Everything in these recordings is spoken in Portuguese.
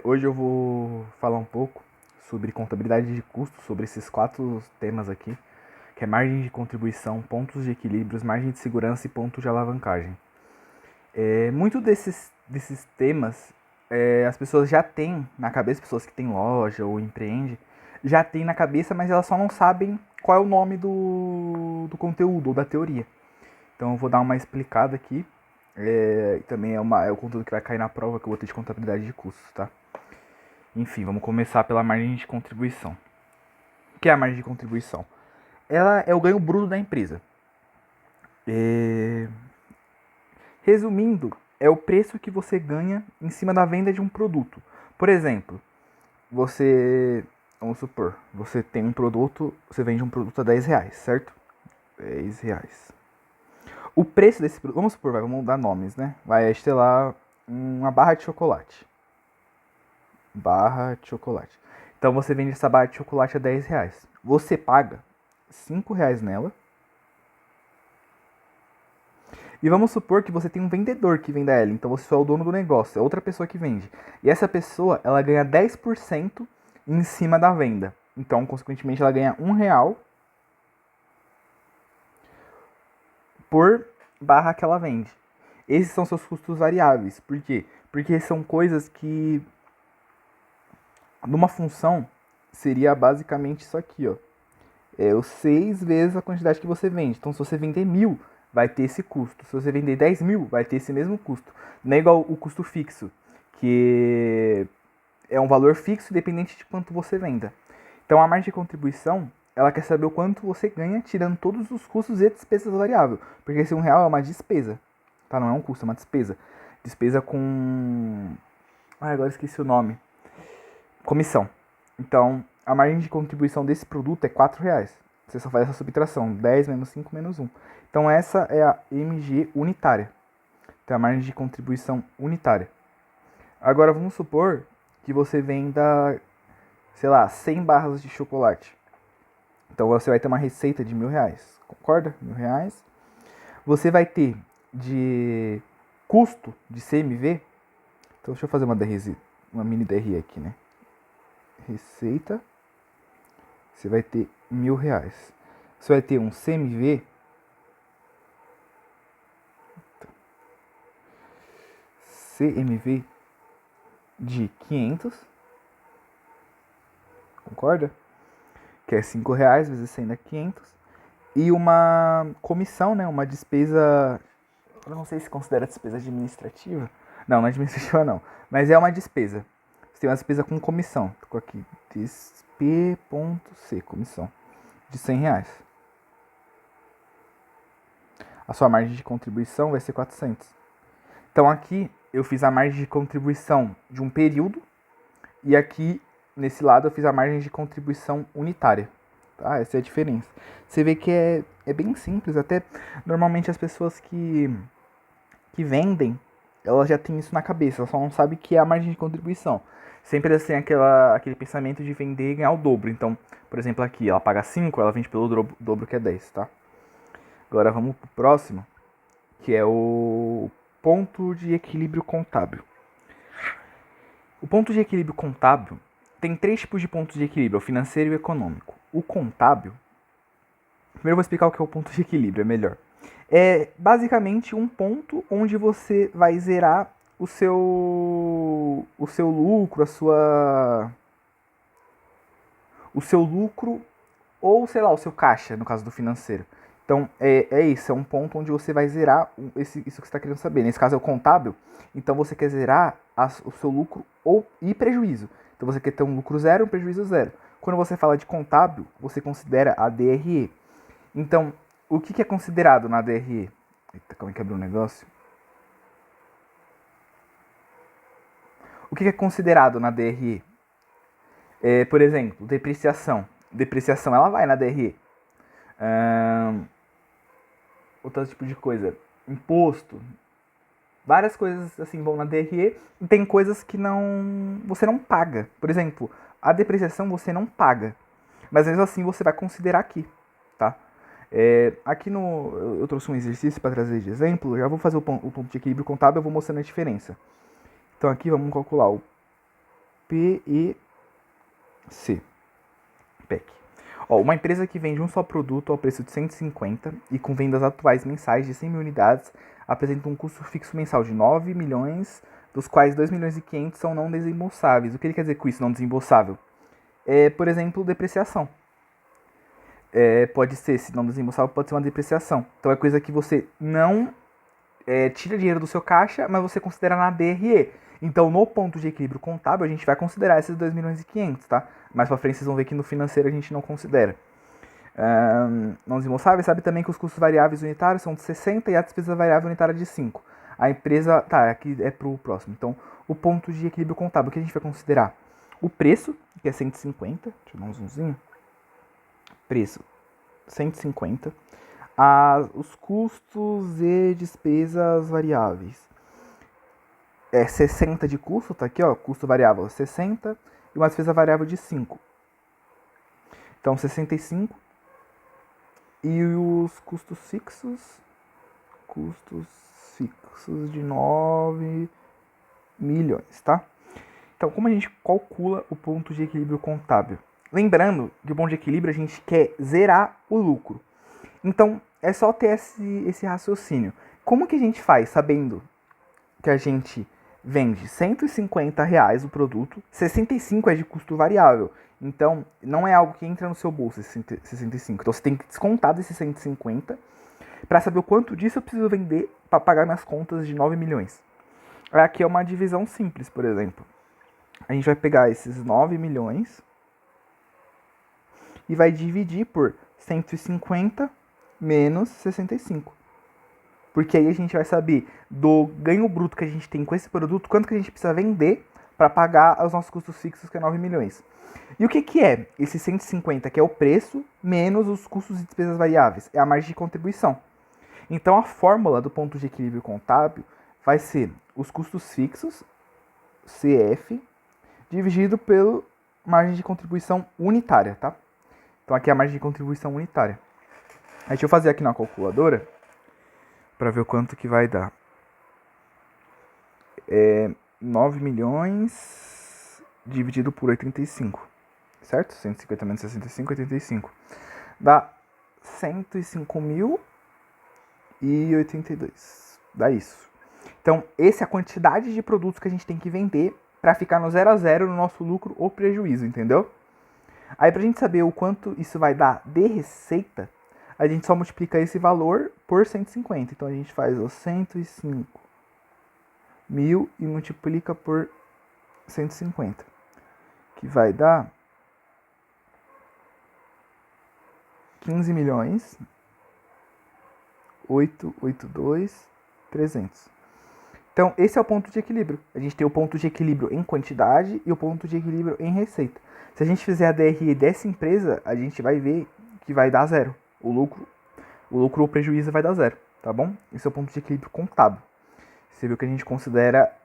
Hoje eu vou falar um pouco sobre contabilidade de custos, sobre esses 4 temas aqui, que é margem de contribuição, pontos de equilíbrios, margem de segurança e ponto de alavancagem. Muito desses temas as pessoas já têm na cabeça, pessoas que têm loja ou empreende, já têm na cabeça, mas elas só não sabem qual é o nome do conteúdo ou da teoria. Então eu vou dar uma explicada aqui. Também é o conteúdo que vai cair na prova que eu vou ter de contabilidade de custos, tá? Enfim, vamos começar pela margem de contribuição. O que é a margem de contribuição? Ela é o ganho bruto da empresa. É... Resumindo, é o preço que você ganha em cima da venda de um produto. Por exemplo, vamos supor, você tem um produto, você vende um produto a 10 reais, certo? 10 reais. O preço desse produto, vamos supor, vamos dar nomes, né? Vai, sei lá, uma barra de chocolate. Barra de chocolate. Então você vende essa barra de chocolate a 10 reais. Você paga 5 reais nela. E vamos supor que você tem um vendedor que vende ela. Então você é o dono do negócio, é outra pessoa que vende. E essa pessoa, ela ganha 10% em cima da venda. Então, consequentemente, ela ganha R$ 1 por barra que ela vende. Esses são seus custos variáveis. Por quê? Porque são coisas que, numa função, seria basicamente isso aqui, ó. É o 6 vezes a quantidade que você vende. Então, se você vender 1.000, vai ter esse custo. Se você vender 10.000, vai ter esse mesmo custo. Não é igual o custo fixo, que é um valor fixo independente de quanto você venda. Então, a margem de contribuição, ela quer saber o quanto você ganha tirando todos os custos e despesas variáveis. Porque esse R$ 1 é uma despesa, tá? Não é um custo, é uma despesa. Despesa com... agora esqueci o nome. Comissão. Então, a margem de contribuição desse produto é R$ 4. Você só faz essa subtração, 10 menos 5 menos 1. Então, essa é a MG unitária. Então, a margem de contribuição unitária. Agora, vamos supor que você venda, sei lá, 100 barras de chocolate. Então, você vai ter uma receita de R$ 1.000. Concorda? R$ 1.000. Você vai ter de custo de CMV. Então, deixa eu fazer uma mini DRE aqui, né? Receita. Você vai ter R$ 1.000. Você vai ter um CMV. CMV de 500. Concorda? Que é R$ 5 vezes 100 dá 500. E uma comissão, né? Uma despesa. Eu não sei se considera despesa administrativa. Não é administrativa não. Mas é uma despesa. Você tem uma despesa com comissão. Tô aqui. Desp.c, comissão. De R$ 100. A sua margem de contribuição vai ser 400. Então aqui eu fiz a margem de contribuição de um período. E aqui, nesse lado, eu fiz a margem de contribuição unitária. Tá? Essa é a diferença. Você vê que é bem simples. Até normalmente as pessoas que vendem, elas já têm isso na cabeça. Elas só não sabem que é a margem de contribuição. Sempre assim, aquele pensamento de vender e ganhar o dobro. Então, por exemplo, aqui, ela paga 5, ela vende pelo dobro que é 10, tá? Agora vamos pro próximo, que é o ponto de equilíbrio contábil. O ponto de equilíbrio contábil tem 3 tipos de pontos de equilíbrio, o financeiro e o econômico. O contábil, primeiro eu vou explicar o que é o ponto de equilíbrio, é melhor. É basicamente um ponto onde você vai zerar o seu lucro, o seu lucro ou, sei lá, o seu caixa, no caso do financeiro. Então, é isso, é um ponto onde você vai zerar isso que você está querendo saber. Nesse caso é o contábil, então você quer zerar o seu lucro e prejuízo. Então você quer ter um lucro zero e um prejuízo zero. Quando você fala de contábil, você considera a DRE. Então, o que é considerado na DRE? Eita, como é que abriu um negócio? O que é considerado na DRE? Por exemplo, depreciação. Depreciação, ela vai na DRE. Outro tipo de coisa. Imposto. Várias coisas assim vão na DRE e tem coisas que você não paga. Por exemplo, a depreciação você não paga. Mas mesmo assim você vai considerar aqui, tá? Aqui eu trouxe um exercício para trazer de exemplo. Já vou fazer o ponto de equilíbrio contábil, eu vou mostrando a diferença. Então aqui vamos calcular PEC. PEC. Ó, uma empresa que vende um só produto ao preço de 150 e com vendas atuais mensais de 100 mil unidades apresenta um custo fixo mensal de 9 milhões, dos quais 2 milhões e 500 são não desembolsáveis. O que ele quer dizer com isso, não desembolsável? Por exemplo, depreciação. Pode ser, se não desembolsável, pode ser uma depreciação. Então é coisa que você não tira dinheiro do seu caixa, mas você considera na DRE. Então, no ponto de equilíbrio contábil, a gente vai considerar esses 2 milhões e 500, tá? Mais pra frente vocês vão ver que no financeiro a gente não considera. Não desembolsável, sabe também que os custos variáveis unitários são de 60 e a despesa variável unitária de 5. A empresa... Tá, aqui é pro próximo. Então, o ponto de equilíbrio contábil, o que a gente vai considerar? O preço, que é 150. Deixa eu dar um zoomzinho. Preço, 150. Os custos e despesas variáveis. 60 de custo, tá aqui, ó, custo variável 60 e uma despesa variável de 5. Então, 65. E os custos fixos de 9 milhões, tá? Então, como a gente calcula o ponto de equilíbrio contábil? Lembrando que o ponto de equilíbrio a gente quer zerar o lucro. Então, é só ter esse raciocínio. Como que a gente faz sabendo que a gente vende R$150 o produto, 65 é de custo variável. Então, não é algo que entra no seu bolso, esse 65. Então, você tem que descontar desses 150 para saber o quanto disso eu preciso vender para pagar minhas contas de 9 milhões. Aqui é uma divisão simples, por exemplo. A gente vai pegar esses 9 milhões e vai dividir por 150 menos 65. Porque aí a gente vai saber do ganho bruto que a gente tem com esse produto, quanto que a gente precisa vender para pagar os nossos custos fixos, que é 9 milhões. E o que é esse 150, que é o preço, menos os custos e despesas variáveis? É a margem de contribuição. Então, a fórmula do ponto de equilíbrio contábil vai ser os custos fixos, CF, dividido pela margem de contribuição unitária, tá? Então, aqui é a margem de contribuição unitária. Aí, deixa eu fazer aqui na calculadora para ver o quanto que vai dar. 9 milhões dividido por 85, certo? 150 menos 65, 85. Dá 105.082. Dá isso. Então, essa é a quantidade de produtos que a gente tem que vender para ficar no 0 a 0 no nosso lucro ou prejuízo, entendeu? Aí, pra gente saber o quanto isso vai dar de receita, a gente só multiplica esse valor por 150. Então, a gente faz os 105.000 e multiplica por 150. Que vai dar 15 milhões 882.300. Então, esse é o ponto de equilíbrio. A gente tem o ponto de equilíbrio em quantidade e o ponto de equilíbrio em receita. Se a gente fizer a DRE dessa empresa, a gente vai ver que vai dar zero. O lucro ou prejuízo vai dar zero, tá bom? Esse é o ponto de equilíbrio contábil. Você viu que a gente considera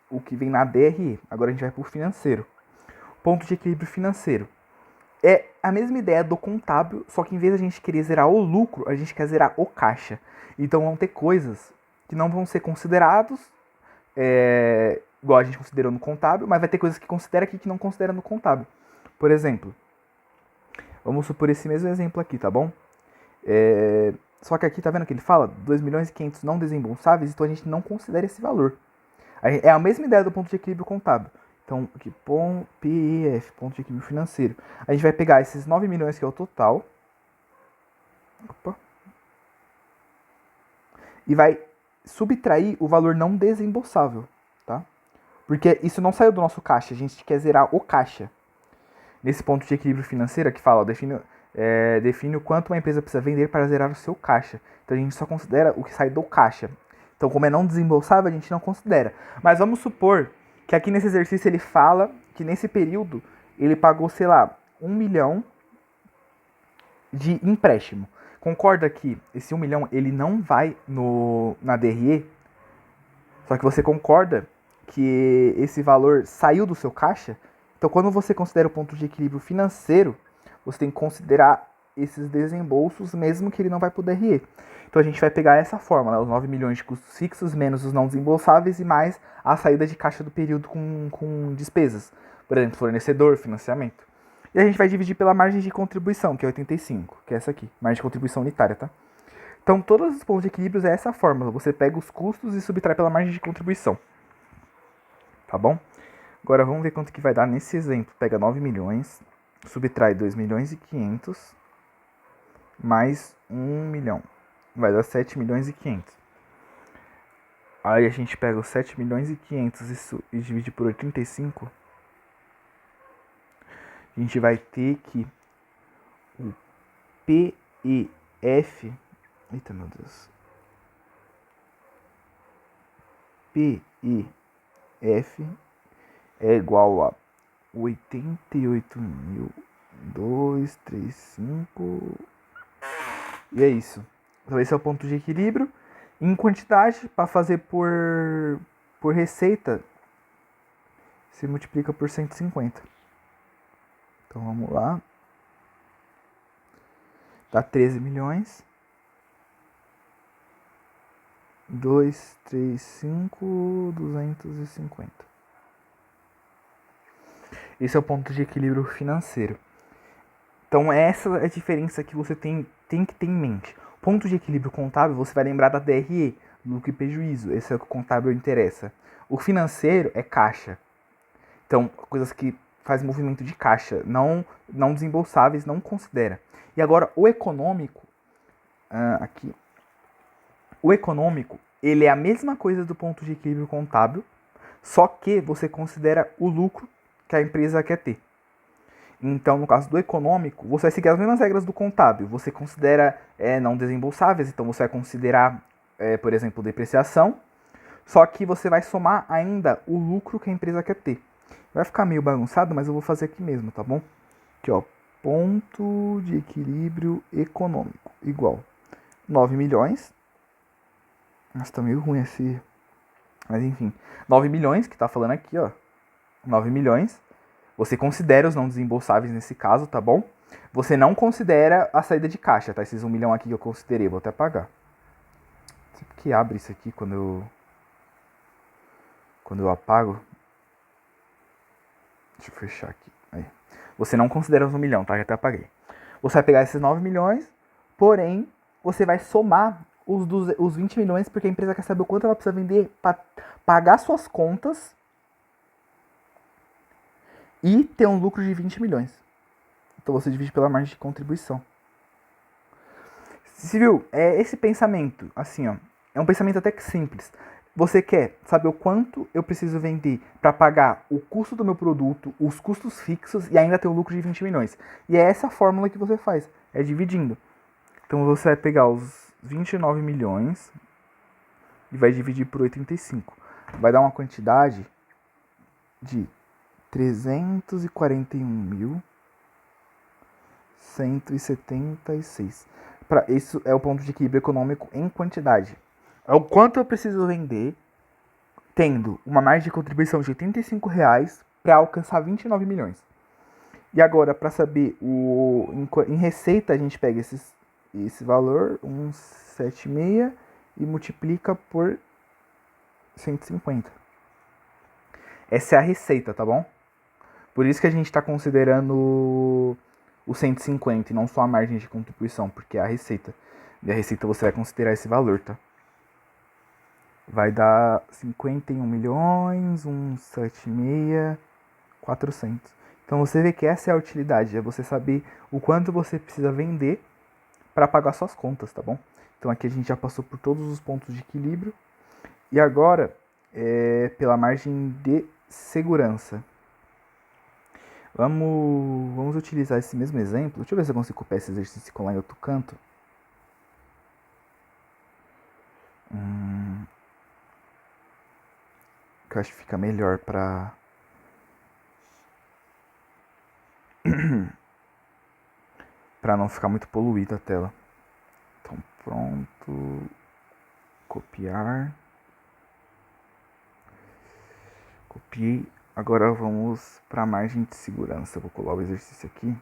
o que vem na DRE. Agora a gente vai para o financeiro. Ponto de equilíbrio financeiro. É a mesma ideia do contábil, só que em vez de a gente querer zerar o lucro, a gente quer zerar o caixa. Então vão ter coisas que não vão ser considerados, igual a gente considerou no contábil, mas vai ter coisas que considera aqui que não considera no contábil. Por exemplo, vamos supor esse mesmo exemplo aqui, tá bom? Só que aqui, tá vendo que ele fala 2 milhões e 500 não desembolsáveis, então a gente não considera esse valor. É a mesma ideia do ponto de equilíbrio contábil. Então, aqui, PEF, ponto de equilíbrio financeiro. A gente vai pegar esses 9 milhões que é o total. Opa. E vai subtrair o valor não desembolsável, tá? Porque isso não saiu do nosso caixa, a gente quer zerar o caixa. Nesse ponto de equilíbrio financeiro que fala, define o quanto uma empresa precisa vender para zerar o seu caixa. Então a gente só considera o que sai do caixa. Então, como é não desembolsável, a gente não considera. Mas vamos supor que aqui nesse exercício ele fala que nesse período ele pagou, sei lá, 1 milhão de empréstimo. Concorda que esse 1 milhão ele não vai na DRE? Só que você concorda que esse valor saiu do seu caixa? Então, quando você considera o ponto de equilíbrio financeiro, você tem que considerar esses desembolsos, mesmo que ele não vai para o DRE. Então a gente vai pegar essa fórmula, os 9 milhões de custos fixos menos os não desembolsáveis e mais a saída de caixa do período com despesas. Por exemplo, fornecedor, financiamento. E a gente vai dividir pela margem de contribuição, que é 85, que é essa aqui, margem de contribuição unitária, tá? Então todos os pontos de equilíbrio é essa fórmula, você pega os custos e subtrai pela margem de contribuição. Tá bom? Agora vamos ver quanto que vai dar nesse exemplo. Pega 9 milhões, subtrai 2 milhões e 500, mais 1 milhão. Vai dar 7 milhões e 500. Aí a gente pega os 7 milhões e 500 e divide por 85. A gente vai ter que o PEF... Eita, meu Deus. PEF é igual a 88.235. E é isso. Então esse é o ponto de equilíbrio. Em quantidade, para fazer por receita, se multiplica por 150. Então vamos lá. Dá 13 milhões. 250. Esse é o ponto de equilíbrio financeiro. Então essa é a diferença que você tem que ter em mente. Ponto de equilíbrio contábil, você vai lembrar da DRE, lucro e prejuízo. Esse é o que o contábil interessa. O financeiro é caixa. Então, coisas que fazem movimento de caixa, não desembolsáveis, não considera. E agora, o econômico, aqui. O econômico, ele é a mesma coisa do ponto de equilíbrio contábil, só que você considera o lucro que a empresa quer ter. Então, no caso do econômico, você vai seguir as mesmas regras do contábil. Você considera não desembolsáveis, então você vai considerar, por exemplo, depreciação, só que você vai somar ainda o lucro que a empresa quer ter. Vai ficar meio bagunçado, mas eu vou fazer aqui mesmo, tá bom? Aqui, ó, ponto de equilíbrio econômico, igual 9 milhões. Nossa, tá meio ruim esse... Mas enfim, 9 milhões, que tá falando aqui, ó. 9 milhões. Você considera os não desembolsáveis nesse caso, tá bom? Você não considera a saída de caixa, tá? Esses 1 milhão aqui que eu considerei, vou até apagar. Sempre que abre isso aqui quando eu apago. Deixa eu fechar aqui. Aí. Você não considera os 1 milhão, tá? Já até apaguei. Você vai pegar esses 9 milhões, porém, você vai somar os 20 milhões, porque a empresa quer saber o quanto ela precisa vender para pagar suas contas e ter um lucro de 20 milhões. Então você divide pela margem de contribuição. Você viu? É esse pensamento, assim, ó. É um pensamento até que simples. Você quer saber o quanto eu preciso vender para pagar o custo do meu produto, os custos fixos e ainda ter um lucro de 20 milhões. E é essa fórmula que você faz. É dividindo. Então você vai pegar os 29 milhões e vai dividir por 85. Vai dar uma quantidade de 341.176. Isso é o ponto de equilíbrio econômico em quantidade. É o quanto eu preciso vender, tendo uma margem de contribuição de R$85 para alcançar 29 milhões. E agora, para saber em receita, a gente pega esse valor, 176, e multiplica por 150. Essa é a receita, tá bom? Por isso que a gente está considerando o 150 e não só a margem de contribuição, porque é a receita. E a receita você vai considerar esse valor, tá? Vai dar 51 milhões, 176, 400. Então você vê que essa é a utilidade, é você saber o quanto você precisa vender para pagar suas contas, tá bom? Então aqui a gente já passou por todos os pontos de equilíbrio. E agora, pela margem de segurança. Vamos utilizar esse mesmo exemplo. Deixa eu ver se eu consigo copiar esse exercício e colar em outro canto. Que eu acho que fica melhor para para não ficar muito poluída a tela. Então pronto, copiei. Agora vamos para a margem de segurança. Vou colar o exercício aqui.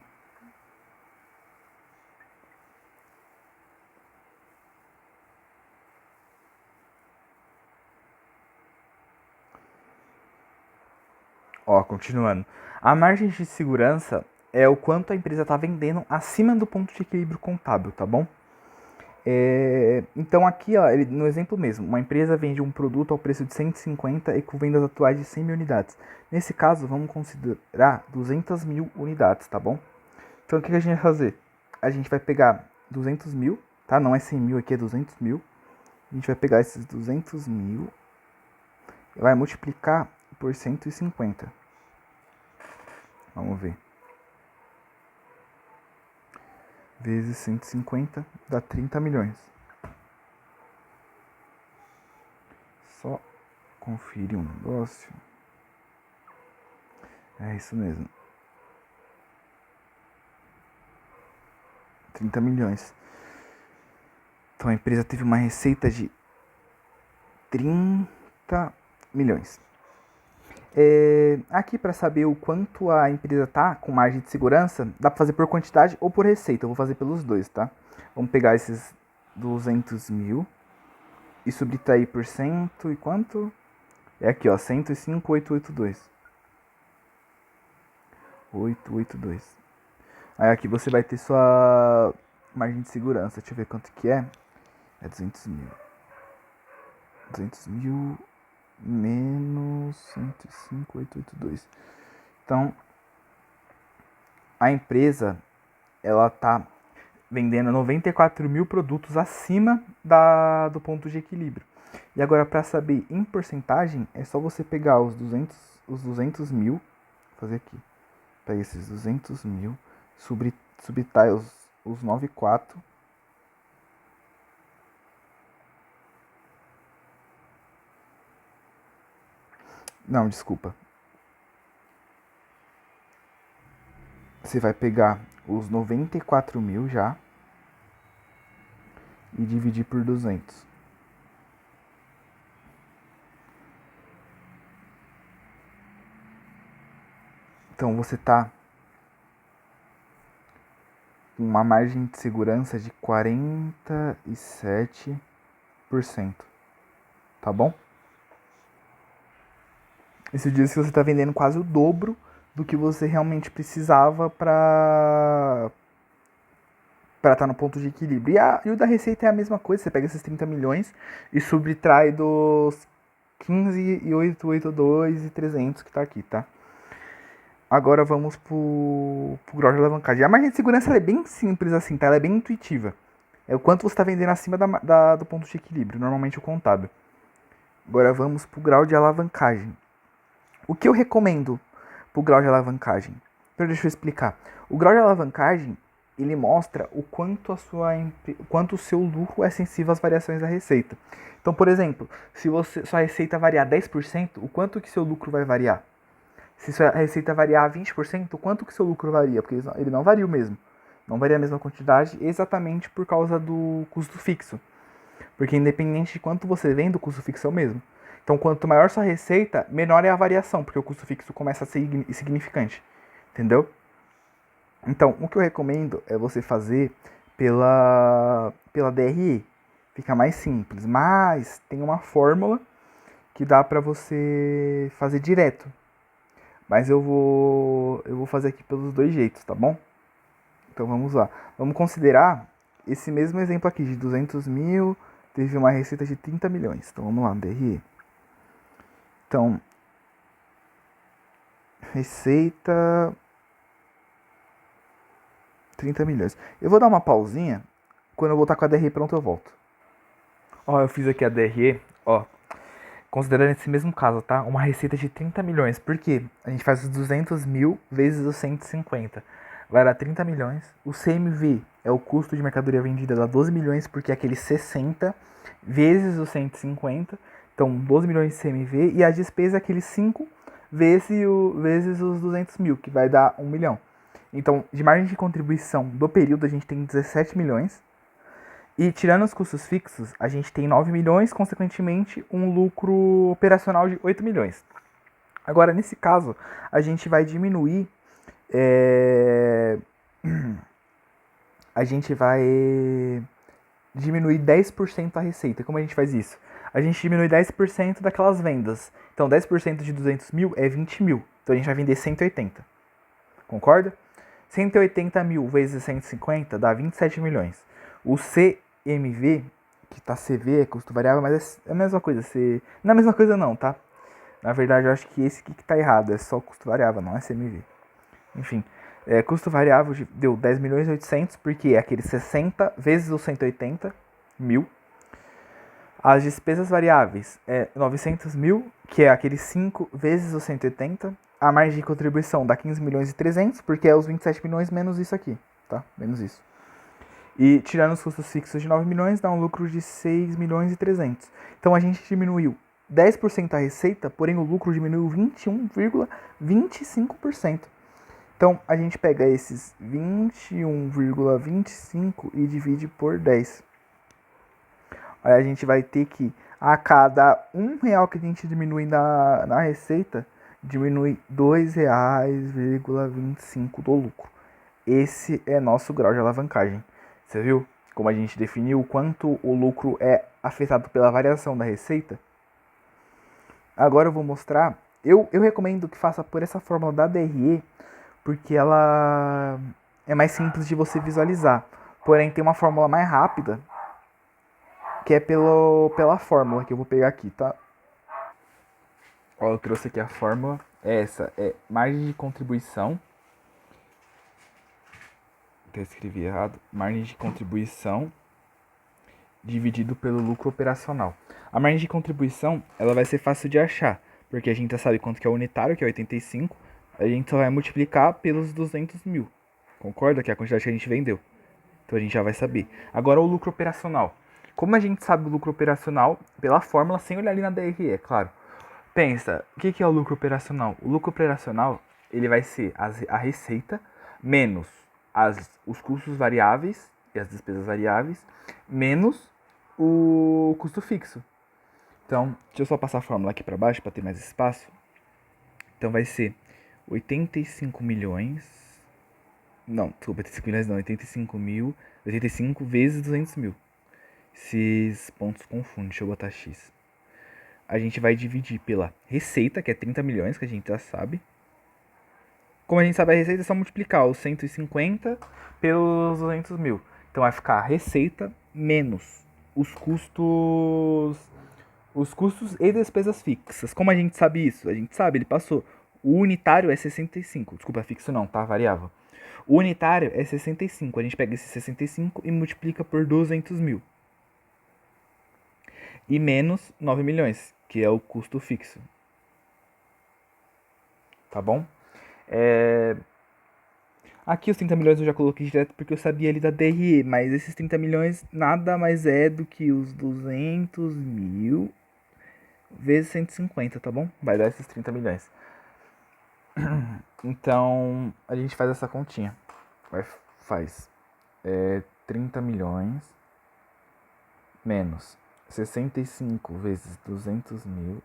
Ó, continuando. A margem de segurança é o quanto a empresa está vendendo acima do ponto de equilíbrio contábil, tá bom? Então aqui, ó, no exemplo mesmo, uma empresa vende um produto ao preço de 150 e com vendas atuais de 100 mil unidades. Nesse caso, vamos considerar 200 mil unidades, tá bom? Então o que a gente vai fazer? A gente vai pegar 200 mil, tá? Não é 100 mil, aqui é 200 mil. A gente vai pegar esses 200 mil e vai multiplicar por 150. Vamos ver. Vezes 150 dá 30 milhões. Só conferir um negócio. É isso mesmo. 30 milhões. Então a empresa teve uma receita de 30 milhões. Aqui para saber o quanto a empresa tá com margem de segurança, dá para fazer por quantidade ou por receita. Eu vou fazer pelos dois, tá? Vamos pegar esses 200 mil e subtrair por cento e quanto? É aqui, ó, 105,882. 882. Aí aqui você vai ter sua margem de segurança. Deixa eu ver quanto que é. É 200 mil. 200 mil menos 105,882. Então, a empresa, ela tá vendendo 94 mil produtos acima do ponto de equilíbrio. E agora, para saber em porcentagem, é só você pegar os 200 mil, fazer aqui, pega esses 200 mil, subtrai os 94. Não, desculpa. Você vai pegar os 94 mil já e dividir por 200. Então você tá com uma margem de segurança de 47%. Tá bom? Isso diz que você está vendendo quase o dobro do que você realmente precisava para estar no ponto de equilíbrio. E o da receita é a mesma coisa, você pega esses 30 milhões e subtrai dos 15,882 e 300 que está aqui, tá? Agora vamos pro grau de alavancagem. A margem de segurança ela é bem simples assim, tá? Ela é bem intuitiva. É o quanto você está vendendo acima do ponto de equilíbrio, normalmente o contábil. Agora vamos pro grau de alavancagem. O que eu recomendo pro grau de alavancagem? Então deixa eu explicar. O grau de alavancagem, ele mostra o quanto o seu lucro é sensível às variações da receita. Então, por exemplo, se sua receita variar 10%, o quanto que seu lucro vai variar? Se sua receita variar 20%, o quanto que seu lucro varia? Porque ele não varia o mesmo. Não varia a mesma quantidade exatamente por causa do custo fixo. Porque independente de quanto você vende, o custo fixo é o mesmo. Então, quanto maior sua receita, menor é a variação, porque o custo fixo começa a ser insignificante. Entendeu? Então, o que eu recomendo é você fazer pela DRE. Fica mais simples, mas tem uma fórmula que dá para você fazer direto. Mas eu vou fazer aqui pelos dois jeitos, tá bom? Então vamos lá. Vamos considerar esse mesmo exemplo aqui de 200 mil, teve uma receita de 30 milhões. Então vamos lá, DRE. Então, receita 30 milhões. Eu vou dar uma pausinha. Quando eu voltar com a DRE pronto, eu volto. Ó, eu fiz aqui a DRE, ó. Considerando esse mesmo caso, tá? Uma receita de 30 milhões. Por quê? A gente faz os 200 mil vezes os 150. Vai dar 30 milhões. O CMV é o custo de mercadoria vendida, dá 12 milhões, porque é aquele 60 vezes os 150. Então, 12 milhões de CMV. E a despesa é aquele 5 vezes os 200 mil, que vai dar 1 milhão. Então, de margem de contribuição do período, a gente tem 17 milhões. E tirando os custos fixos, a gente tem 9 milhões, consequentemente, um lucro operacional de 8 milhões. Agora, nesse caso, a gente vai diminuir. A gente vai diminuir 10% a receita. Como a gente faz isso? a gente diminui 10% daquelas vendas. Então 10% de 200 mil é 20 mil. Então a gente vai vender 180. Concorda? 180 mil vezes 150 dá 27 milhões. O CMV, que tá CV, é custo variável, mas é a mesma coisa. Não é a mesma coisa não, tá? Na verdade, eu acho que esse aqui que tá errado. É só custo variável, não é CMV. Enfim, custo variável deu 10 milhões e 800, porque é aquele 60 vezes os 180 mil. As despesas variáveis é 900 mil, que é aquele 5 vezes os 180. A margem de contribuição dá 15 milhões e 300, porque é os 27 milhões menos isso aqui, tá? Menos isso. E tirando os custos fixos de 9 milhões, dá um lucro de 6 milhões e 300. Então a gente diminuiu 10% a receita, porém o lucro diminuiu 21,25%. Então a gente pega esses 21,25 e divide por 10. Aí a gente vai ter que, a cada R$1 que a gente diminui na receita, diminui R$2,25 do lucro. Esse é nosso grau de alavancagem. Você viu como a gente definiu o quanto o lucro é afetado pela variação da receita? Agora eu vou mostrar. Eu recomendo que faça por essa fórmula da DRE, porque ela é mais simples de você visualizar. Porém, tem uma fórmula mais rápida, que é pela fórmula que eu vou pegar aqui, tá? Ó, eu trouxe aqui a fórmula. Essa é margem de contribuição. Eu escrevi errado. Margem de contribuição dividido pelo lucro operacional. A margem de contribuição, ela vai ser fácil de achar, porque a gente já sabe quanto que é o unitário, que é 85. A gente só vai multiplicar pelos 200 mil. Concorda? Que é a quantidade que a gente vendeu. Então a gente já vai saber. Agora o lucro operacional. Como a gente sabe o lucro operacional? Pela fórmula, sem olhar ali na DRE, é claro. Pensa, o que é o lucro operacional? O lucro operacional, ele vai ser a receita menos os custos variáveis e as despesas variáveis, menos o custo fixo. Então, deixa eu só passar a fórmula aqui para baixo para ter mais espaço. Então vai ser 85 milhões. Não, desculpa, 85 milhões não, 85 mil. 85 vezes 200 mil. Esses pontos confundem, deixa eu botar X. A gente vai dividir pela receita, que é 30 milhões, que a gente já sabe. Como a gente sabe a receita, é só multiplicar os 150 pelos 200 mil. Então vai ficar a receita menos os custos e despesas fixas. Como a gente sabe isso? A gente sabe, ele passou. O unitário é 65. Desculpa, fixo não, tá? Variável. O unitário é 65. A gente pega esse 65 e multiplica por 200 mil. E menos 9 milhões, que é o custo fixo. Tá bom? Aqui os 30 milhões eu já coloquei direto porque eu sabia ali da DRE, mas esses 30 milhões nada mais é do que os 200 mil vezes 150, tá bom? Vai dar esses 30 milhões. Então, a gente faz essa continha. Faz 30 milhões menos 65 vezes 200 mil,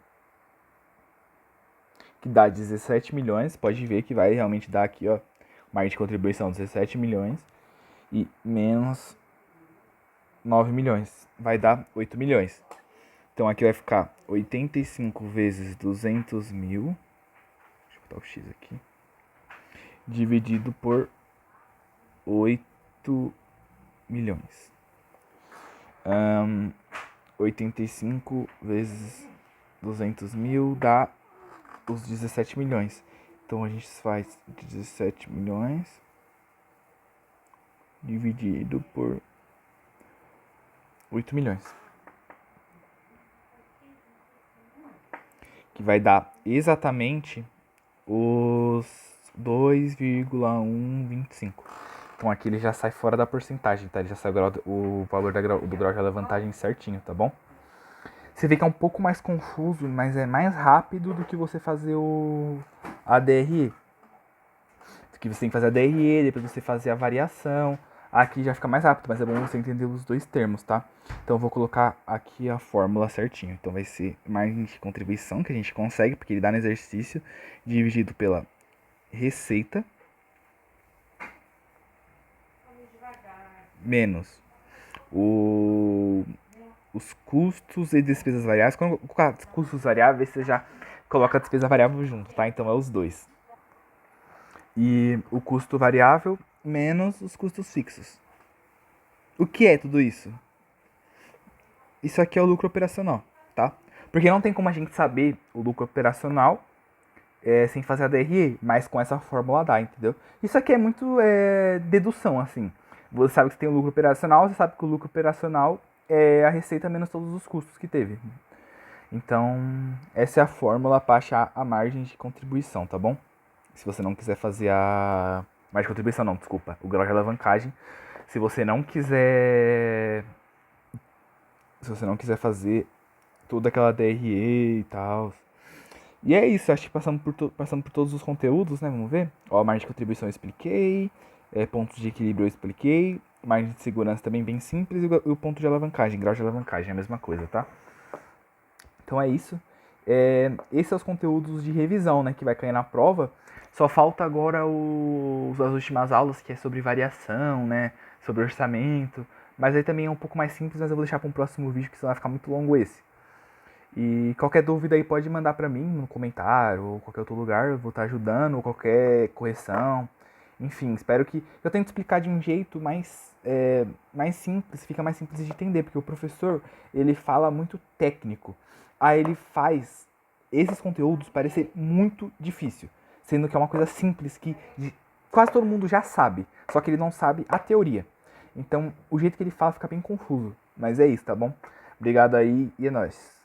que dá 17 milhões. Pode ver que vai realmente dar aqui, ó, margem de contribuição 17 milhões e menos 9 milhões. Vai dar 8 milhões. Então aqui vai ficar 85 vezes 200 mil. Deixa eu botar o X aqui. Dividido por 8 milhões. 85 vezes 200 mil dá os 17 milhões. Então a gente faz 17 milhões dividido por 8 milhões. Que vai dar exatamente os 2,125. Então aqui ele já sai fora da porcentagem, tá? Ele já sai o valor do grau de alavancagem certinho, tá bom? Você vê que é um pouco mais confuso, mas é mais rápido do que você fazer a DRE. Que você tem que fazer a DRE, depois você fazer a variação. Aqui já fica mais rápido, mas é bom você entender os dois termos, tá? Então eu vou colocar aqui a fórmula certinho. Então vai ser margem de contribuição, que a gente consegue, porque ele dá no exercício, dividido pela receita, menos os custos e despesas variáveis. Quando colocar custos variáveis, você já coloca a despesa variável junto, tá? Então é os dois. E o custo variável menos os custos fixos. O que é tudo isso? Isso aqui é o lucro operacional, tá? Porque não tem como a gente saber o lucro operacional sem fazer a DRE, mas com essa fórmula dá, entendeu? Isso aqui é muito dedução, assim. Você sabe que você tem o lucro operacional, você sabe que o lucro operacional é a receita menos todos os custos que teve. Então, essa é a fórmula para achar a margem de contribuição, tá bom? Se você não quiser fazer a margem de contribuição, não, desculpa, o grau de alavancagem. Se você não quiser fazer toda aquela DRE e tal. E é isso, acho que passando por todos os conteúdos, né? Vamos ver. Ó, margem de contribuição eu expliquei, pontos de equilíbrio eu expliquei, margem de segurança também bem simples e o ponto de alavancagem, grau de alavancagem, é a mesma coisa, tá? Então é isso. Esses são os conteúdos de revisão, né? Que vai cair na prova. Só falta agora as últimas aulas, que é sobre variação, né? Sobre orçamento. Mas aí também é um pouco mais simples, mas eu vou deixar para um próximo vídeo, que senão vai ficar muito longo esse. E qualquer dúvida aí pode mandar pra mim no comentário ou qualquer outro lugar, eu vou estar ajudando, ou qualquer correção. Enfim, espero que eu tente explicar de um jeito mais simples, fica mais simples de entender, porque o professor, ele fala muito técnico. Aí ele faz esses conteúdos parecer muito difícil, sendo que é uma coisa simples que quase todo mundo já sabe, só que ele não sabe a teoria. Então, o jeito que ele fala fica bem confuso, mas é isso, tá bom? Obrigado aí e é nóis.